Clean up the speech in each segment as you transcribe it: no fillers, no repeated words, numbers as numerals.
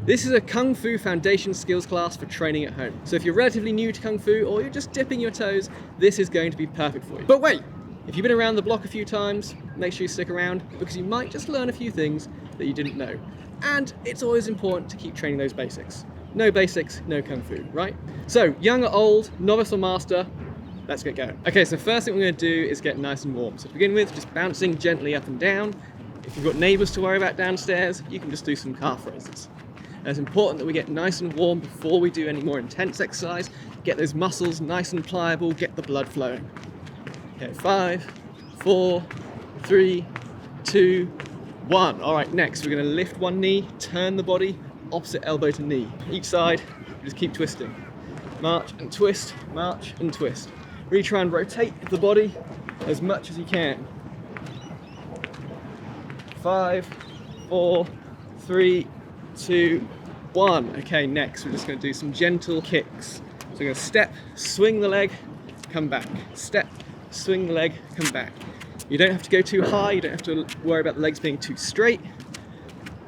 This is a Kung Fu foundation skills class for training at home. So if you're relatively new to Kung Fu or you're just dipping your toes, this is going to be perfect for you. But wait, if you've been around the block a few times, make sure you stick around because you might just learn a few things that you didn't know. And it's always important to keep training those basics. No basics, no Kung Fu, right? So young or old, novice or master, let's get going. Okay, so first thing we're going to do is get nice and warm. So to begin with, just bouncing gently up and down. If you've got neighbours to worry about downstairs, you can just do some calf raises. And it's important that we get nice and warm before we do any more intense exercise. Get those muscles nice and pliable, get the blood flowing. Okay, 5, 4, 3, 2, 1. All right, next we're going to lift one knee, turn the body, opposite elbow to knee. Each side, just keep twisting. March and twist, march and twist. Really try and rotate the body as much as you can. 5, 4, 3, 2, 1. Okay, next we're just going to do some gentle kicks. So we're going to step, swing the leg, come back. Step, swing the leg, come back. You don't have to go too high, you don't have to worry about the legs being too straight.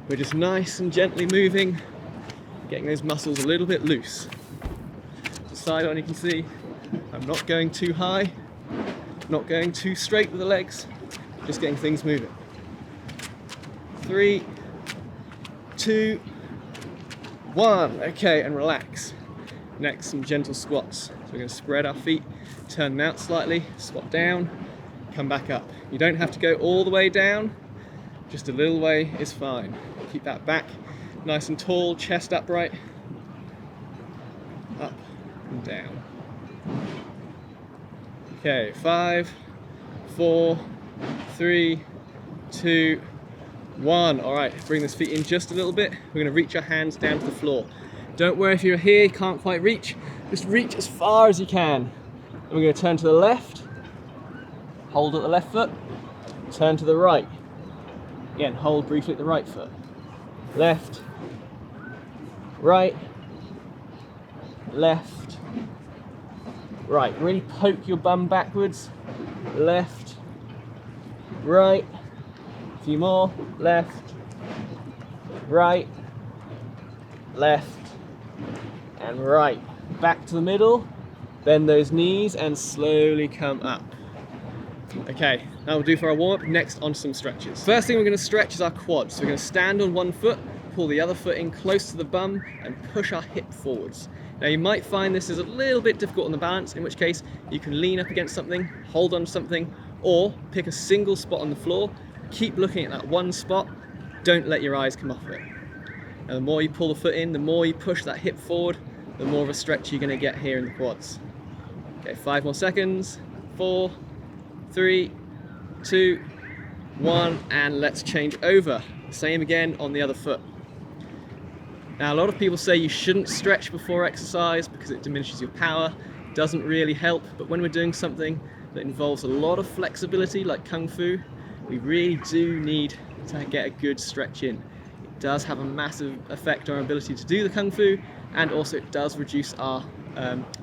We're just nice and gently moving, getting those muscles a little bit loose. The side on, you can see I'm not going too high, not going too straight with the legs, just getting things moving. 3, 2, 1. Okay, and relax. Next, some gentle squats. So we're going to spread our feet, turn them out slightly, squat down, come back up. You don't have to go all the way down, just a little way is fine. Keep that back nice and tall, chest upright, up and down. Okay, 5, 4, 3, 2, 1. All right, bring those feet in just a little bit. We're going to reach our hands down to the floor. Don't worry if you're here, you can't quite reach. Just reach as far as you can. And we're going to turn to the left, hold at the left foot, turn to the right. Again, hold briefly at the right foot. Left, right, left, right. Really poke your bum backwards. Left, right. A few more. Left, right, left, and right. Back to the middle. Bend those knees and slowly come up. Okay, that will do for our warm-up. Next, on some stretches. First thing we're going to stretch is our quads. So we're going to stand on one foot, pull the other foot in close to the bum, and push our hip forwards. Now you might find this is a little bit difficult on the balance, in which case you can lean up against something, hold on to something, or pick a single spot on the floor. Keep looking at that one spot. Don't let your eyes come off it. Now the more you pull the foot in, the more you push that hip forward, the more of a stretch you're going to get here in the quads. Okay, 5 more seconds. 4, 3, 2, 1, and let's change over. Same again on the other foot. Now a lot of people say you shouldn't stretch before exercise because it diminishes your power, doesn't really help, but when we're doing something that involves a lot of flexibility like Kung Fu, we really do need to get a good stretch in. It does have a massive effect on our ability to do the Kung Fu, and also it does reduce our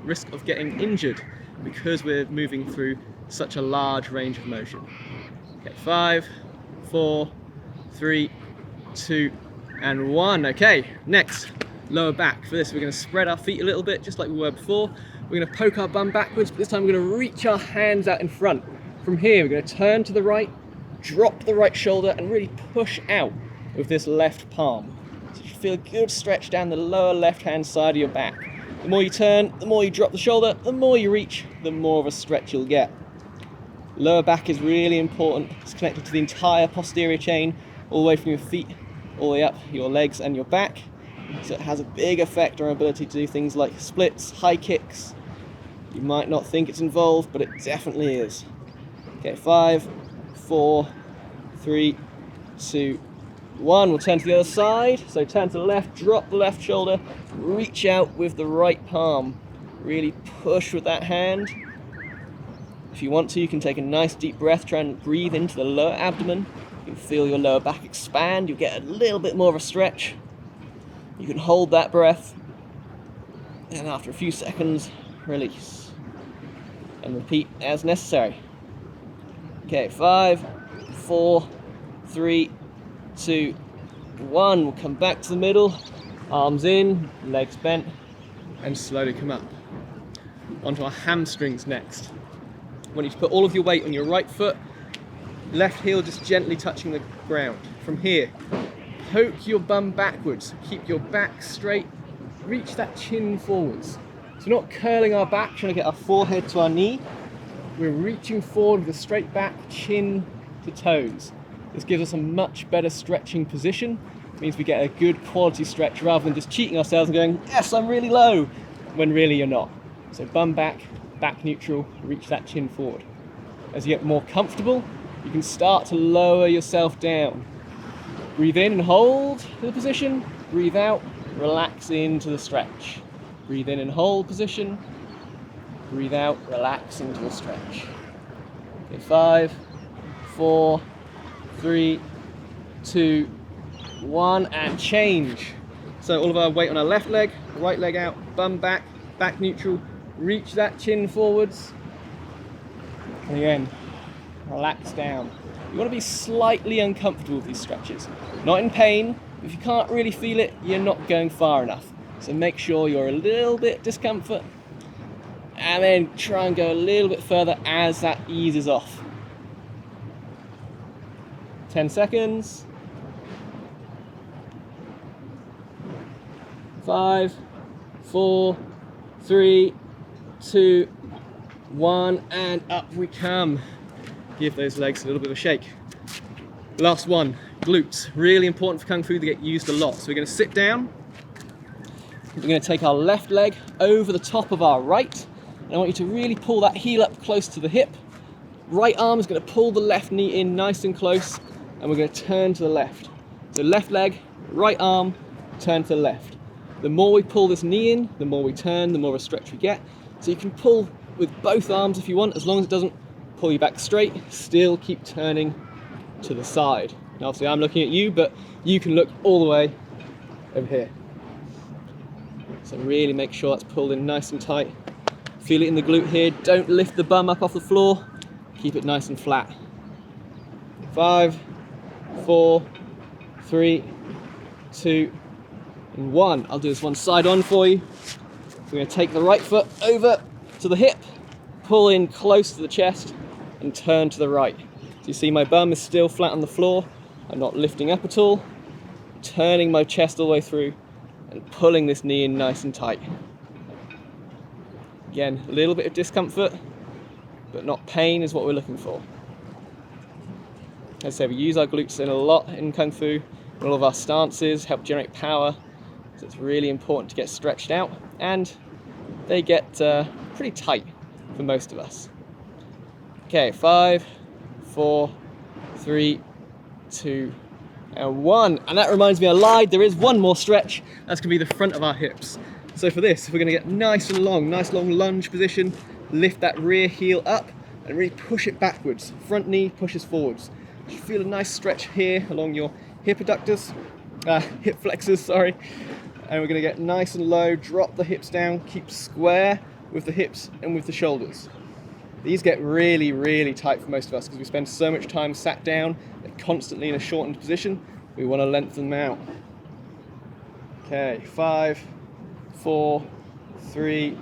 risk of getting injured because we're moving through such a large range of motion. Okay, 5, 4, 3, 2, and 1. Okay, next, lower back. For this, we're going to spread our feet a little bit, just like we were before. We're going to poke our bum backwards, but this time we're going to reach our hands out in front. From here, we're going to turn to the right, drop the right shoulder, and really push out with this left palm. So you feel a good stretch down the lower left-hand side of your back. The more you turn, the more you drop the shoulder, the more you reach, the more of a stretch you'll get. Lower back is really important. It's connected to the entire posterior chain, all the way from your feet, all the way up your legs and your back. So it has a big effect on our ability to do things like splits, high kicks. You might not think it's involved, but it definitely is. Okay, 5, 4, 3, 2, 1. We'll turn to the other side. So turn to the left, drop the left shoulder, reach out with the right palm. Really push with that hand. If you want to, you can take a nice deep breath, try and breathe into the lower abdomen. You can feel your lower back expand, you'll get a little bit more of a stretch. You can hold that breath, and after a few seconds, release. And repeat as necessary. Okay, 5, 4, 3, 2, 1. We'll come back to the middle, Arms in, legs bent, and slowly come up. Onto our hamstrings next. I want you to put all of your weight on your right foot, left heel just gently touching the ground. From here, poke your bum backwards, keep your back straight, reach that chin forwards. So we're not curling our back, trying to get our forehead to our knee. We're reaching forward with a straight back, chin to toes. This gives us a much better stretching position. It means we get a good quality stretch rather than just cheating ourselves and going, yes, I'm really low, when really you're not. So bum back, back neutral, reach that chin forward. As you get more comfortable, you can start to lower yourself down. Breathe in and hold the position. Breathe out, relax into the stretch. Breathe in and hold position. Breathe out, relax into the stretch. Okay, 5, 4, 3, 2, 1, and change. So all of our weight on our left leg, right leg out, bum back, back neutral, reach that chin forwards. And again, relax down. You want to be slightly uncomfortable with these stretches. Not in pain. If you can't really feel it, you're not going far enough. So make sure you're a little bit discomfort and then try and go a little bit further as that eases off. 10 seconds. 5, 4, 3, 2, 1, and up we come. Give those legs a little bit of a shake. Last one, glutes. Really important for Kung Fu, to get used a lot. So we're going to sit down. We're going to take our left leg over the top of our right. And I want you to really pull that heel up close to the hip. Right arm is going to pull the left knee in nice and close. And we're going to turn to the left. So left leg, right arm, turn to the left. The more we pull this knee in, the more we turn, the more of a stretch we get. So you can pull with both arms if you want, as long as it doesn't pull you back straight. Still keep turning to the side. Now obviously I'm looking at you, but you can look all the way over here. So really make sure that's pulled in nice and tight. Feel it in the glute here. Don't lift the bum up off the floor. Keep it nice and flat. 5, 4, 3, 2, and 1. I'll do this one side on for you. We're going to take the right foot over to the hip, pull in close to the chest, and turn to the right. So you see my bum is still flat on the floor. I'm not lifting up at all. Turning my chest all the way through and pulling this knee in nice and tight. Again, a little bit of discomfort, but not pain is what we're looking for. As I say, we use our glutes in a lot in Kung Fu. In all of our stances, help generate power. So it's really important to get stretched out, and they get pretty tight for most of us. Okay, 5, 4, 3, 2, and 1. And that reminds me, I lied, there is one more stretch. That's going to be the front of our hips. So for this, we're going to get nice and long, nice long lunge position, lift that rear heel up, and really push it backwards. Front knee pushes forwards. You feel a nice stretch here along your hip adductors, hip flexors, sorry. And we're going to get nice and low, drop the hips down, keep square with the hips and with the shoulders. These get really, really tight for most of us because we spend so much time sat down, they're constantly in a shortened position. We want to lengthen them out. Okay, 5, 4, 3,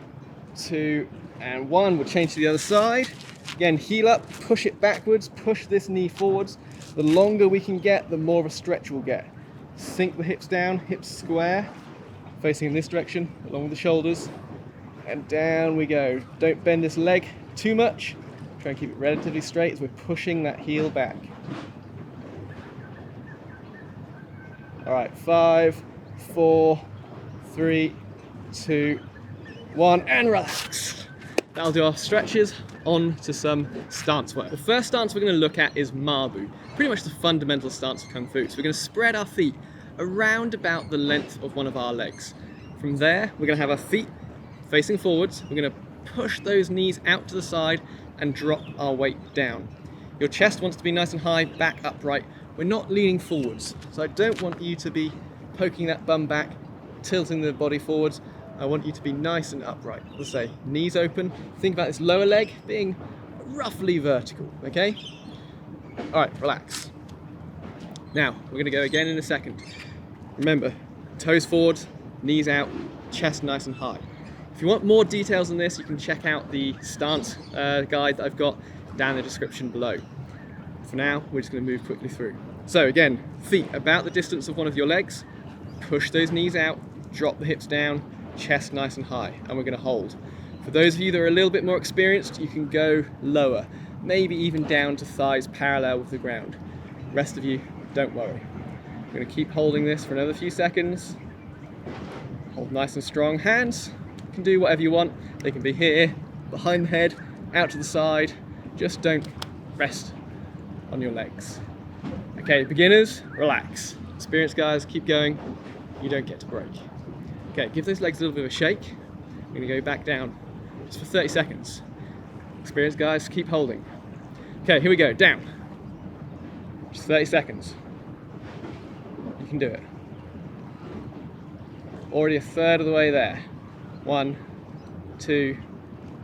2, and 1. We'll change to the other side. Again, heel up, push it backwards, push this knee forwards. The longer we can get, the more of a stretch we'll get. Sink the hips down, hips square, facing in this direction, along with the shoulders. And down we go. Don't bend this leg too much. Try and keep it relatively straight as we're pushing that heel back. All right, 5, 4, 3, 2, 1, and relax. That'll do our stretches. On to some stance work. The first stance we're going to look at is Ma Bu, pretty much the fundamental stance of Kung Fu. So we're going to spread our feet around about the length of one of our legs. From there, we're going to have our feet facing forwards. We're going to push those knees out to the side and drop our weight down. Your chest wants to be nice and high, back upright. We're not leaning forwards, so I don't want you to be poking that bum back, tilting the body forwards. I want you to be nice and upright. Let's say knees open. Think about this lower leg being roughly vertical, okay? All right, relax. Now, we're gonna go again in a second. Remember, toes forward, knees out, chest nice and high. If you want more details on this, you can check out the stance guide that I've got down in the description below. For now, we're just going to move quickly through. So again, feet about the distance of one of your legs, push those knees out, drop the hips down, chest nice and high, and we're going to hold. For those of you that are a little bit more experienced, you can go lower, maybe even down to thighs parallel with the ground. Rest of you, don't worry. We're going to keep holding this for another few seconds. Hold nice and strong. Hands can do whatever you want. They can be here, behind the head, out to the side. Just don't rest on your legs. Okay, beginners, relax. Experienced guys, keep going. You don't get to break. Okay, give those legs a little bit of a shake. We're going to go back down just for 30 seconds. Experienced guys, keep holding. Okay, here we go, down. Just 30 seconds. You can do it. Already a third of the way there. 1, 2,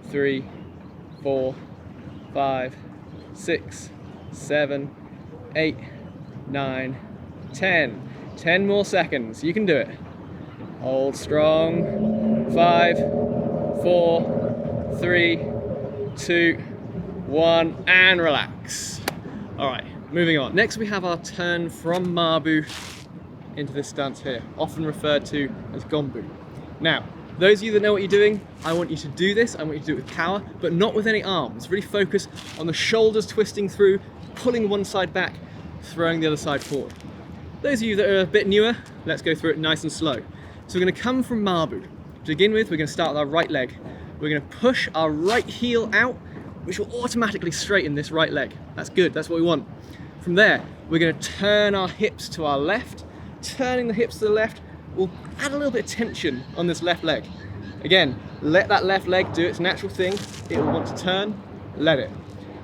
3, 4, 5, 6, 7, 8, 9, 10. 10 more seconds. You can do it. Hold strong. 5, 4, 3, 2, 1, and relax. All right, moving on. Next we have our turn from Mabu into this stance here, often referred to as Gong Bu. Now, those of you that know what you're doing, I want you to do this. I want you to do it with power, but not with any arms. Really focus on the shoulders twisting through, pulling one side back, throwing the other side forward. Those of you that are a bit newer, let's go through it nice and slow. So we're going to come from Mabu. To begin with, we're going to start with our right leg. We're going to push our right heel out, which will automatically straighten this right leg. That's good, that's what we want. From there, we're going to turn our hips to our left. Turning the hips to the left will add a little bit of tension on this left leg. Again, let that left leg do its natural thing. It will want to turn, let it.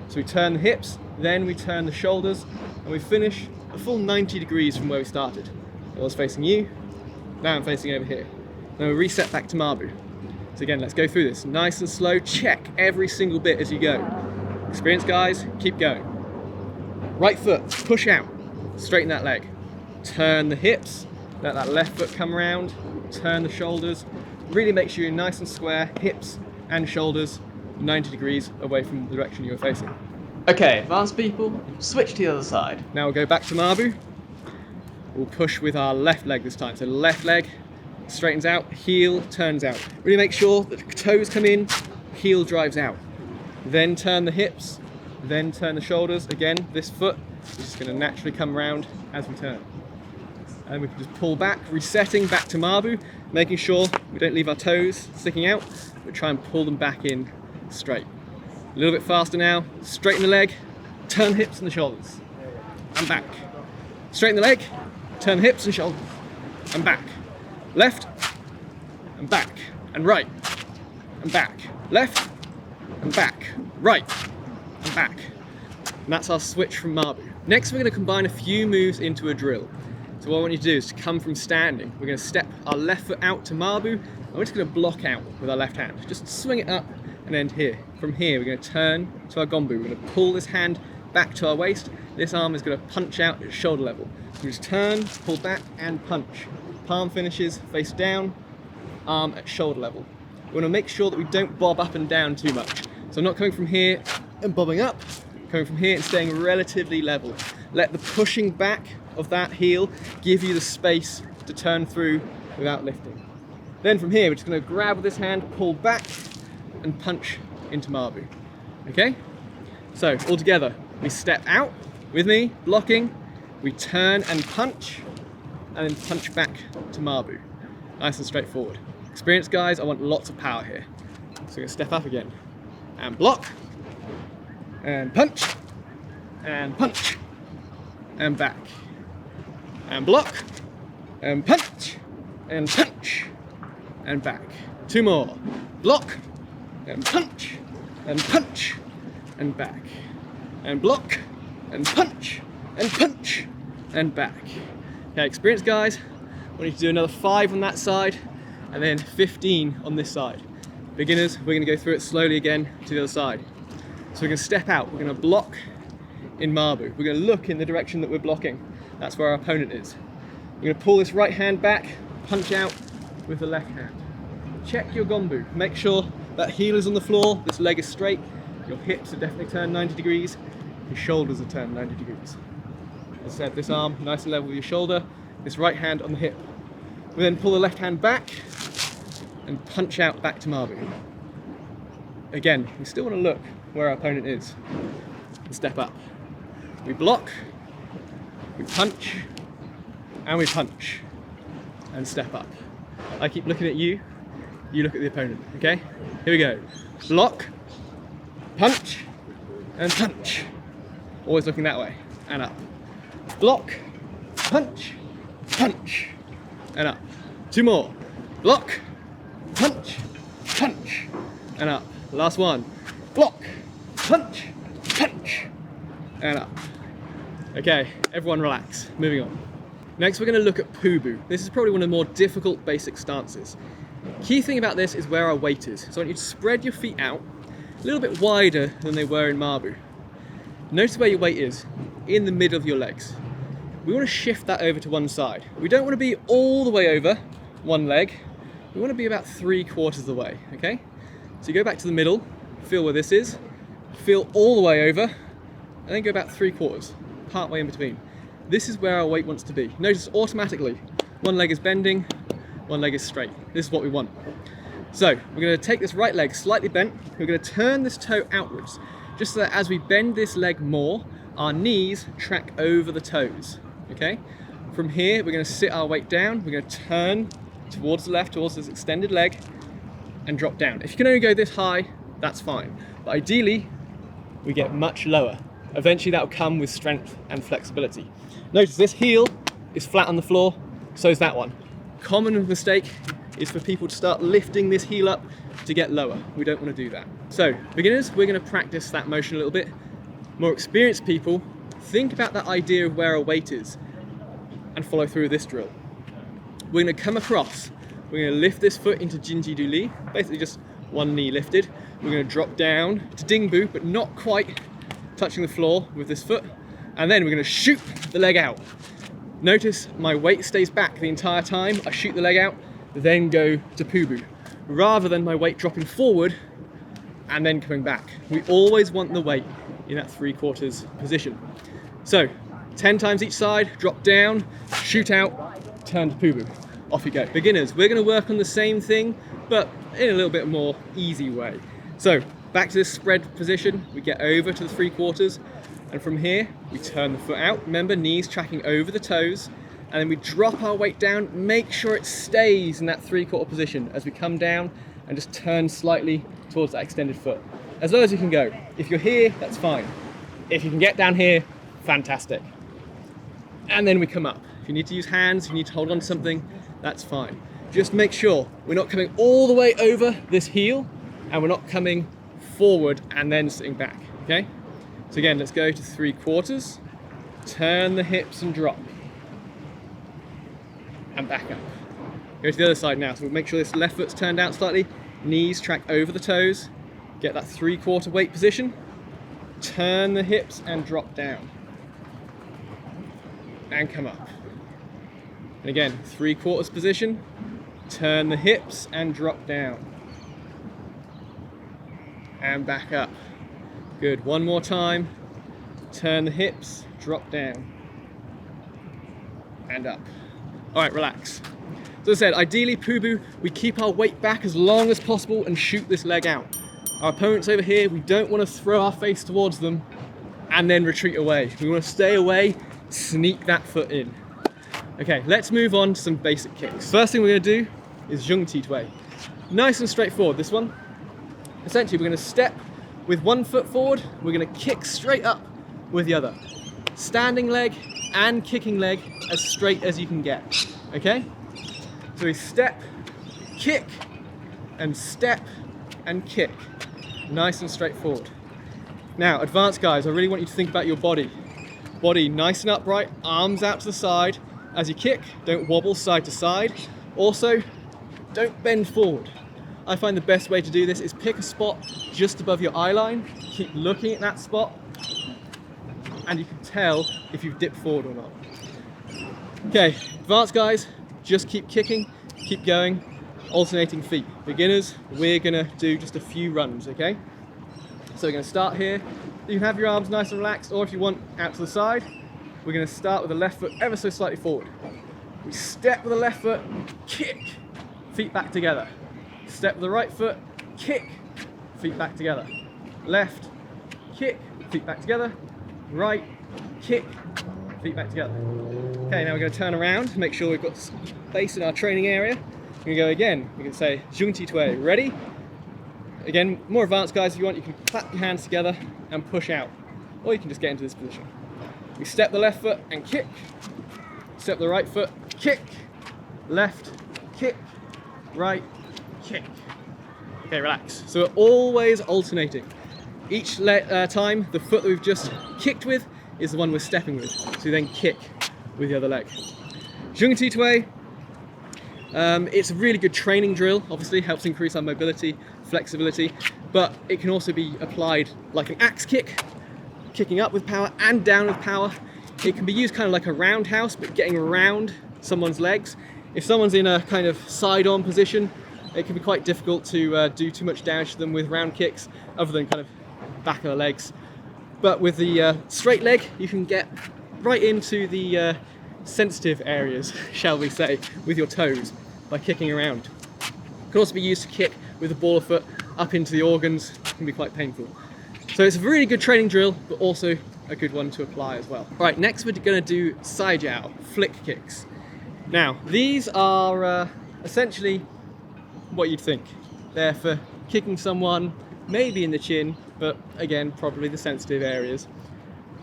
So we turn the hips, then we turn the shoulders, and we finish a full 90 degrees from where we started. I was facing you, now I'm facing over here. Then we reset back to Mabu. So again, let's go through this nice and slow. Check every single bit as you go. Experienced guys, keep going. Right foot, push out, straighten that leg. Turn the hips, let that left foot come around, turn the shoulders. Really make sure you're nice and square, hips and shoulders 90 degrees away from the direction you're facing. Okay, advanced people, switch to the other side. Now we'll go back to Mabu. We'll push with our left leg this time. So left leg straightens out, heel turns out. Really make sure that the toes come in, heel drives out. Then turn the hips, then turn the shoulders. Again, this foot is just going to naturally come around as we turn. And we can just pull back, resetting back to Mabu, making sure we don't leave our toes sticking out, but try and pull them back in straight. A little bit faster now. Straighten the leg, turn the hips and the shoulders, and back. Straighten the leg, turn the hips and shoulders, and back. Left, and back, and right, and back. Left, and back, right, and back. And that's our switch from Mabu. Next, we're going to combine a few moves into a drill. So what I want you to do is to come from standing. We're going to step our left foot out to Mabu, and we're just going to block out with our left hand. Just swing it up and end here. From here, we're going to turn to our Gong Bu. We're going to pull this hand back to our waist. This arm is going to punch out at shoulder level. So we just turn, pull back, and punch. Palm finishes face down, arm at shoulder level. We want to make sure that we don't bob up and down too much. So I'm not coming from here and bobbing up, coming from here and staying relatively level. Let the pushing back of that heel give you the space to turn through without lifting. Then from here, we're just going to grab with this hand, pull back, and punch into Mabu. Okay? So, all together, we step out with me, blocking, we turn and punch, and then punch back to Mabu. Nice and straightforward. Experienced guys, I want lots of power here. So we're going to step up again, and block, and punch, and back. And block, and punch, and back. Two more. Block, and punch, and back. And block, and punch, and back. Okay, experienced guys, I want you to do another 5 on that side, and then 15 on this side. Beginners, we're going to go through it slowly again to the other side. So we're going to step out, we're going to block in Mabu. We're going to look in the direction that we're blocking. That's where our opponent is. We're going to pull this right hand back, punch out, with the left hand. Check your Gong Bu. Make sure that heel is on the floor, this leg is straight, your hips are definitely turned 90 degrees, your shoulders are turned 90 degrees. As I said, this arm nice and level with your shoulder, this right hand on the hip. We then pull the left hand back and punch out back to Mabu. Again, we still want to look where our opponent is and step up. We block, we punch, and we punch and step up. I keep looking at you, you look at the opponent, okay? Here we go. Block, punch, and punch. Always looking that way, and up. Block, punch, punch, and up. Two more. Block, punch, punch, and up. Last one. Block, punch, punch, and up. Okay, everyone relax. Moving on. Next we're going to look at Pubu. This is probably one of the more difficult basic stances. Key thing about this is where our weight is. So I want you to spread your feet out a little bit wider than they were in Mabu. Notice where your weight is, in the middle of your legs. We want to shift that over to one side. We don't want to be all the way over one leg. We want to be about 3/4 of the way, okay? So you go back to the middle, feel where this is, feel all the way over, and then go about 3/4, part way in between. This is where our weight wants to be. Notice automatically, one leg is bending, one leg is straight. This is what we want. So we're going to take this right leg slightly bent, we're going to turn this toe outwards, just so that as we bend this leg more, our knees track over the toes, okay? From here, we're going to sit our weight down, we're going to turn towards the left, towards this extended leg, and drop down. If you can only go this high, that's fine. But ideally, we get much lower. Eventually that will come with strength and flexibility. Notice this heel is flat on the floor, so is that one. Common mistake is for people to start lifting this heel up to get lower. We don't want to do that. So beginners, we're going to practice that motion a little bit. More experienced people, think about that idea of where our weight is and follow through this drill. We're going to come across, we're going to lift this foot into Jinji Du Li, basically just one knee lifted. We're going to drop down to Ding Bu, but not quite touching the floor with this foot. And then we're going to shoot the leg out. Notice my weight stays back the entire time. I shoot the leg out, then go to Pubu, rather than my weight dropping forward and then coming back. We always want the weight in that 3/4 position. So 10 times each side, drop down, shoot out, turn to Pubu. Off you go. Beginners, we're going to work on the same thing, but in a little bit more easy way. So back to this spread position, we get over to the 3/4, and from here, we turn the foot out. Remember, knees tracking over the toes, and then we drop our weight down, make sure it stays in that 3/4 position as we come down and just turn slightly towards that extended foot. As low as you can go. If you're here, that's fine. If you can get down here, fantastic. And then we come up. If you need to use hands, if you need to hold on to something, that's fine. Just make sure we're not coming all the way over this heel, and we're not coming forward and then sitting back, okay? So again, let's go to 3/4, turn the hips and drop, and back up. Go to the other side now, so we'll make sure this left foot's turned out slightly, knees track over the toes, get that 3/4 weight position, turn the hips and drop down, and come up. And again, 3/4 position, turn the hips and drop down, and back up. Good, one more time, turn the hips, drop down, and up. All right, relax. So as I said, ideally Pubu, we keep our weight back as long as possible and shoot this leg out. Our opponents over here, we don't want to throw our face towards them and then retreat away. We want to stay away, sneak that foot in. Okay, let's move on to some basic kicks. First thing we're going to do is Zheng Ti Tui. Nice and straightforward, this one. Essentially, we're going to step with one foot forward, we're going to kick straight up with the other. Standing leg and kicking leg as straight as you can get, okay? So we step, kick, and step, and kick. Nice and straightforward. Now, advanced guys, I really want you to think about your body. Body nice and upright, arms out to the side. As you kick, don't wobble side to side. Also, don't bend forward. I find the best way to do this is pick a spot just above your eye line, keep looking at that spot, and you can tell if you've dipped forward or not. Okay, advanced guys, just keep kicking, keep going, alternating feet. Beginners, we're gonna do just a few runs, okay? So we're gonna start here. You can have your arms nice and relaxed, or if you want, out to the side. We're gonna start with the left foot ever so slightly forward. We step with the left foot, kick, feet back together. Step with the right foot, kick, feet back together. Left, kick, feet back together. Right, kick, feet back together. Okay, now we're going to turn around, make sure we've got space in our training area. We're going to go again. We can say Zheng Tui. Ready? Again, more advanced guys, if you want, you can clap your hands together and push out. Or you can just get into this position. We step the left foot and kick. Step the right foot, kick. Left, kick. Right, kick. Okay, relax. So we're always alternating. Each time, the foot that we've just kicked with is the one we're stepping with. So we then kick with the other leg. Zheng Tui. It's a really good training drill. Obviously, helps increase our mobility, flexibility, but it can also be applied like an axe kick, kicking up with power and down with power. It can be used kind of like a roundhouse, but getting around someone's legs. If someone's in a kind of side-on position, it can be quite difficult to do too much damage to them with round kicks, other than kind of back of the legs. But with the straight leg, you can get right into the sensitive areas, shall we say, with your toes by kicking around. It can also be used to kick with the ball of foot up into the organs. It can be quite painful. So it's a really good training drill, but also a good one to apply as well. Right, next we're going to do Jiao, flick kicks. Now, these are essentially what you'd think. They're for kicking someone, maybe in the chin, but again, probably the sensitive areas.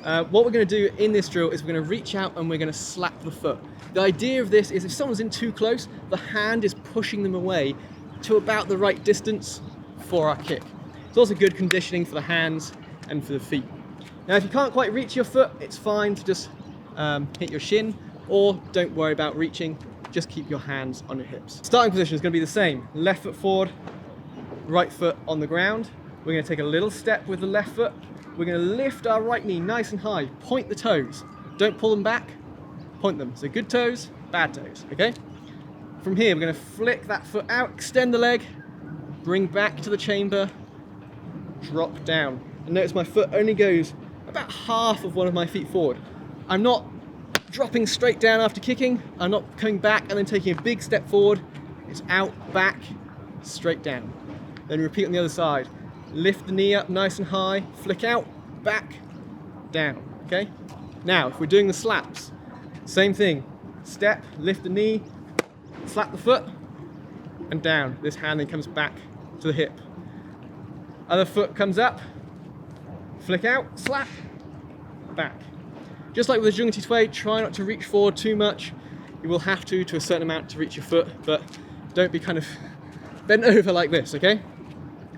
What we're going to do in this drill is we're going to reach out and we're going to slap the foot. The idea of this is if someone's in too close, the hand is pushing them away to about the right distance for our kick. It's also good conditioning for the hands and for the feet. Now, if you can't quite reach your foot, it's fine to just hit your shin, or don't worry about reaching, just keep your hands on your hips. Starting position is going to be the same. Left foot forward, right foot on the ground. We're going to take a little step with the left foot. We're going to lift our right knee nice and high. Point the toes. Don't pull them back, point them. So good toes, bad toes, okay? From here, we're going to flick that foot out, extend the leg, bring back to the chamber, drop down. And notice my foot only goes about half of one of my feet forward. I'm not dropping straight down after kicking. I'm not coming back and then taking a big step forward. It's out, back, straight down. Then repeat on the other side. Lift the knee up nice and high, flick out, back, down, okay? Now, if we're doing the slaps, same thing. Step, lift the knee, slap the foot, and down. This hand then comes back to the hip. Other foot comes up, flick out, slap, back. Just like with the Zheng Tui, try not to reach forward too much. You will have to a certain amount to reach your foot, but don't be kind of bent over like this, okay?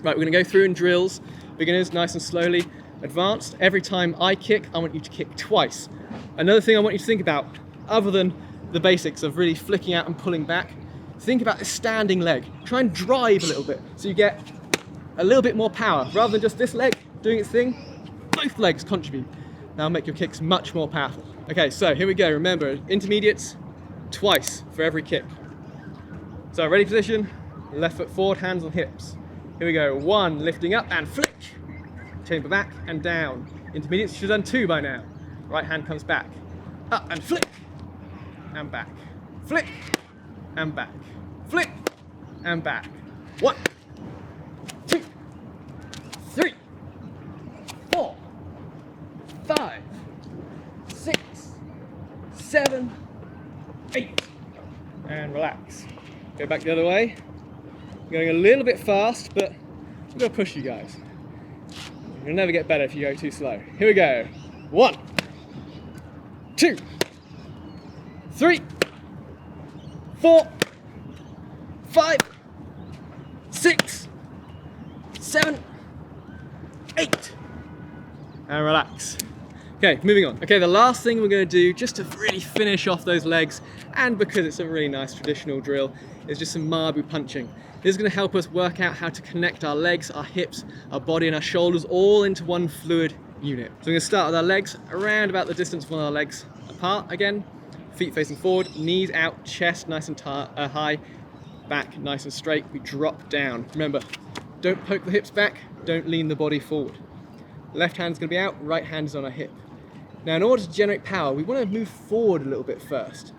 Right, we're gonna go through in drills. Beginners, nice and slowly. Advanced, every time I kick, I want you to kick twice. Another thing I want you to think about, other than the basics of really flicking out and pulling back, think about this standing leg. Try and drive a little bit, so you get a little bit more power. Rather than just this leg doing its thing, both legs contribute. That'll make your kicks much more powerful. Okay, so here we go. Remember, intermediates, twice for every kick. So ready position, left foot forward, hands on hips. Here we go, 1, lifting up and flick. Chamber back and down. Intermediates, should have done 2 by now. Right hand comes back. Up and flick. And back. Flick. And back. Flick. And back. 1, 2, 3, 4, 5, 6, 7, 8. And relax. Go back the other way. Going a little bit fast, but I'm going to push you guys. You'll never get better if you go too slow. Here we go. 1, 2, 3, 4, 5, 6, 7, 8. And relax. Okay, moving on. Okay, the last thing we're going to do, just to really finish off those legs, and because it's a really nice traditional drill, is just some Mabu punching. This is going to help us work out how to connect our legs, our hips, our body and our shoulders all into one fluid unit. So we're going to start with our legs around about the distance of one of our legs apart again. Feet facing forward, knees out, chest nice and high. back nice and straight, we drop down. Remember, don't poke the hips back, don't lean the body forward. Left hand's gonna be out, right hand's on a hip. Now in order to generate power, we wanna move forward a little bit first.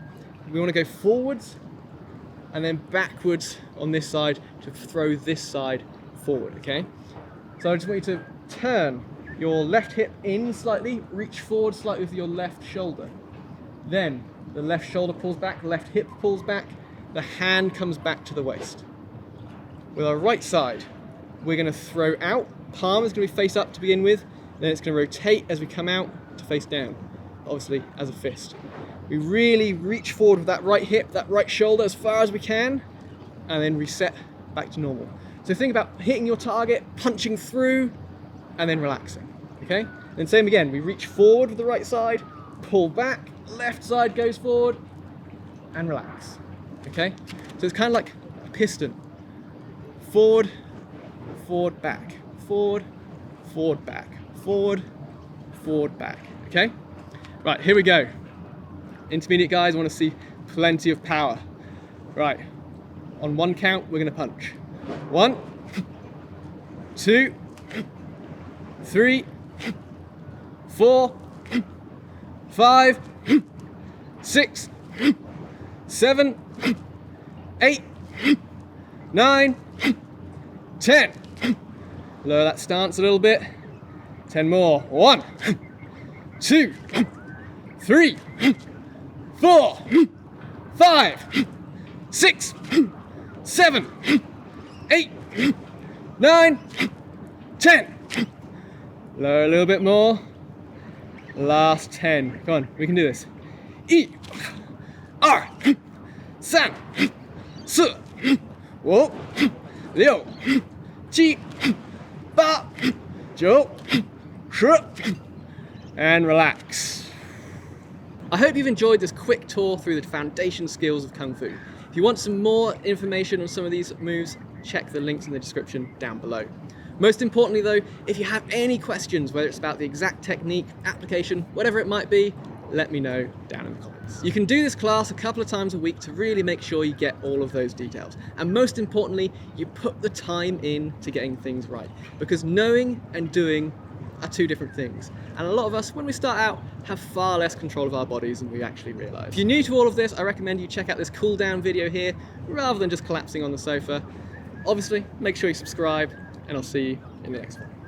We wanna go forwards and then backwards on this side to throw this side forward, okay? So I just want you to turn your left hip in slightly, reach forward slightly with your left shoulder. Then the left shoulder pulls back, left hip pulls back, the hand comes back to the waist. With our right side, we're gonna throw out, palm is gonna be face up to begin with, then it's gonna rotate as we come out to face down, obviously as a fist. We really reach forward with that right hip, that right shoulder as far as we can, and then reset back to normal. So think about hitting your target, punching through, and then relaxing, okay? Then same again, we reach forward with the right side, pull back, left side goes forward, and relax, okay? So it's kind of like a piston. Forward, forward, back, forward, forward, back, forward, forward, back, okay? Right, here we go. Intermediate guys want to see plenty of power. Right, on one count, we're gonna punch. 1, 2, 3, 4, 5, 6, 7, 8, 9, 10. Lower that stance a little bit. 10 more. 1, 2, 3, 4, 5, 6, 7, 8, 9, 10. Lower a little bit more. Last 10. Come on, we can do this. 1, 2, 3, 4, 5, 6, 7, 8, 9, 10. And relax. I hope you've enjoyed this quick tour through the foundation skills of Kung Fu. If you want some more information on some of these moves, check the links in the description down below. Most importantly though, if you have any questions, whether it's about the exact technique, application, whatever it might be, let me know down in the comments. You can do this class a couple of times a week to really make sure you get all of those details. And most importantly, you put the time in to getting things right. Because knowing and doing are two different things. And a lot of us, when we start out, have far less control of our bodies than we actually realise. If you're new to all of this, I recommend you check out this cool down video here, rather than just collapsing on the sofa. Obviously, make sure you subscribe, and I'll see you in the next one.